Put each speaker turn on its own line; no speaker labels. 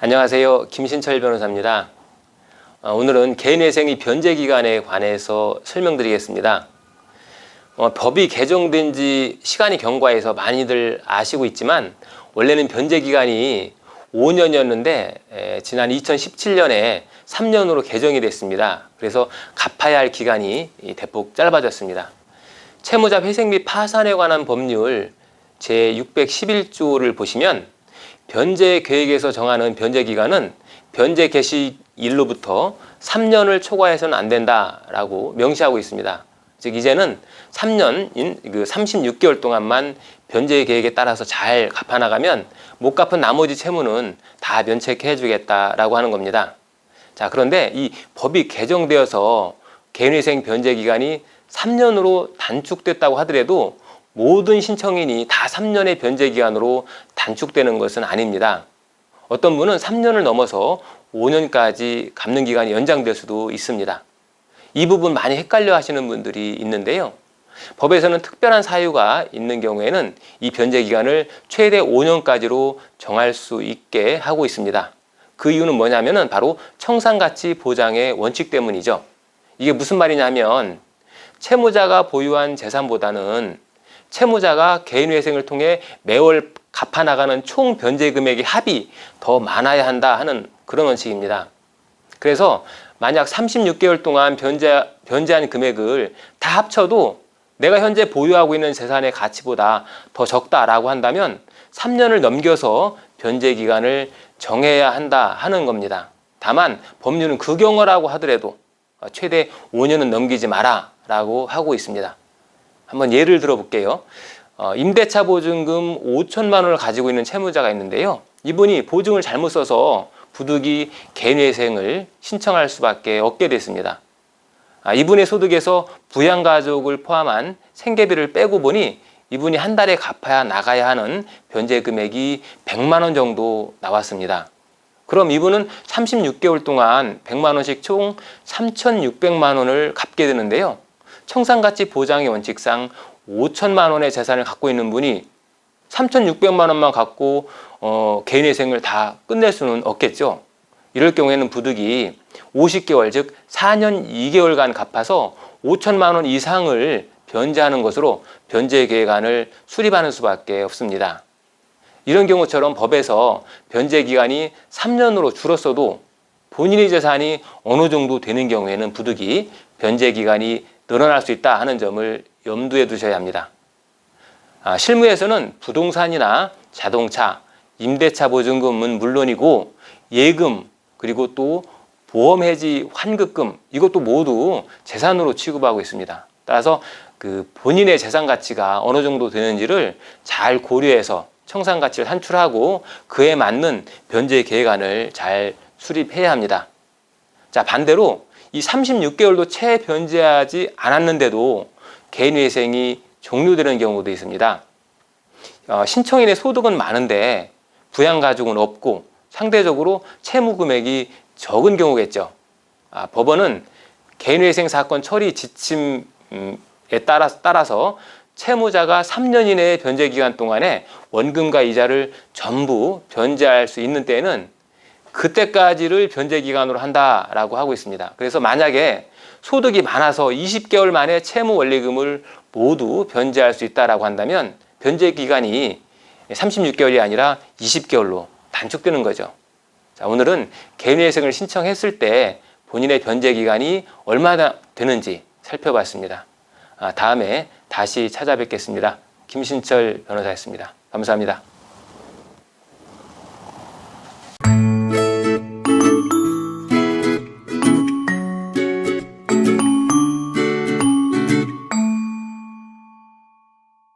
안녕하세요. 김신철 변호사입니다. 오늘은 개인회생의 변제기간에 관해서 설명드리겠습니다. 법이 개정된 지 시간이 경과해서 많이들 아시고 있지만 원래는 변제기간이 5년이었는데 지난 2017년에 3년으로 개정이 됐습니다. 그래서 갚아야 할 기간이 대폭 짧아졌습니다. 채무자 회생 및 파산에 관한 법률 제611조를 보시면 변제 계획에서 정하는 변제 기간은 변제 개시일로부터 3년을 초과해서는 안 된다라고 명시하고 있습니다. 즉 이제는 3년인 36개월 동안만 변제 계획에 따라서 잘 갚아나가면 못 갚은 나머지 채무는 다 면책해 주겠다라고 하는 겁니다. 자, 그런데 이 법이 개정되어서 개인회생 변제 기간이 3년으로 단축됐다고 하더라도 모든 신청인이 다 3년의 변제 기간으로 단축되는 것은 아닙니다. 어떤 분은 3년을 넘어서 5년까지 갚는 기간이 연장될 수도 있습니다. 이 부분 많이 헷갈려 하시는 분들이 있는데요. 법에서는 특별한 사유가 있는 경우에는 이 변제 기간을 최대 5년까지로 정할 수 있게 하고 있습니다. 그 이유는 뭐냐면은 바로 청산가치 보장의 원칙 때문이죠. 이게 무슨 말이냐면 채무자가 보유한 재산보다는 채무자가 개인회생을 통해 매월 갚아나가는 총 변제 금액의 합이 더 많아야 한다 하는 그런 원칙입니다. 그래서 만약 36개월 동안 변제한 금액을 다 합쳐도 내가 현재 보유하고 있는 재산의 가치보다 더 적다라고 한다면 3년을 넘겨서 변제 기간을 정해야 한다 하는 겁니다. 다만 법률은 그 경우라고 하더라도 최대 5년은 넘기지 마라 라고 하고 있습니다. 한번 예를 들어 볼게요. 임대차 보증금 5천만 원을 가지고 있는 채무자가 있는데요. 이분이 보증을 잘못 써서 부득이 개인회생을 신청할 수밖에 없게 됐습니다. 이분의 소득에서 부양가족을 포함한 생계비를 빼고 보니 이분이 한 달에 갚아야 나가야 하는 변제 금액이 100만 원 정도 나왔습니다. 그럼 이분은 36개월 동안 100만 원씩 총 3,600만 원을 갚게 되는데요. 청산가치 보장의 원칙상 5천만 원의 재산을 갖고 있는 분이 3,600만 원만 갖고 개인회생을 다 끝낼 수는 없겠죠. 이럴 경우에는 부득이 50개월 즉 4년 2개월간 갚아서 5천만 원 이상을 변제하는 것으로 변제 계획안을 수립하는 수밖에 없습니다. 이런 경우처럼 법에서 변제 기간이 3년으로 줄었어도 본인의 재산이 어느 정도 되는 경우에는 부득이 변제 기간이 늘어날 수 있다 하는 점을 염두에 두셔야 합니다. 실무에서는 부동산이나 자동차, 임대차 보증금은 물론이고 예금 그리고 또 보험해지 환급금 이것도 모두 재산으로 취급하고 있습니다. 따라서 그 본인의 재산 가치가 어느 정도 되는지를 잘 고려해서 청산가치를 산출하고 그에 맞는 변제 계획안을 잘 수립해야 합니다. 자, 반대로 이 36개월도 채 변제하지 않았는데도 개인회생이 종료되는 경우도 있습니다. 신청인의 소득은 많은데 부양가족은 없고 상대적으로 채무 금액이 적은 경우겠죠. 법원은 개인회생 사건 처리 지침에 따라서 채무자가 3년 이내의 변제 기간 동안에 원금과 이자를 전부 변제할 수 있는 때에는 그때까지를 변제 기간으로 한다라고 하고 있습니다. 그래서 만약에 소득이 많아서 20개월 만에 채무 원리금을 모두 변제할 수 있다라고 한다면 변제 기간이 36개월이 아니라 20개월로 단축되는 거죠. 자, 오늘은 개인회생을 신청했을 때 본인의 변제 기간이 얼마나 되는지 살펴봤습니다. 다음에 다시 찾아뵙겠습니다. 김신철 변호사였습니다. 감사합니다.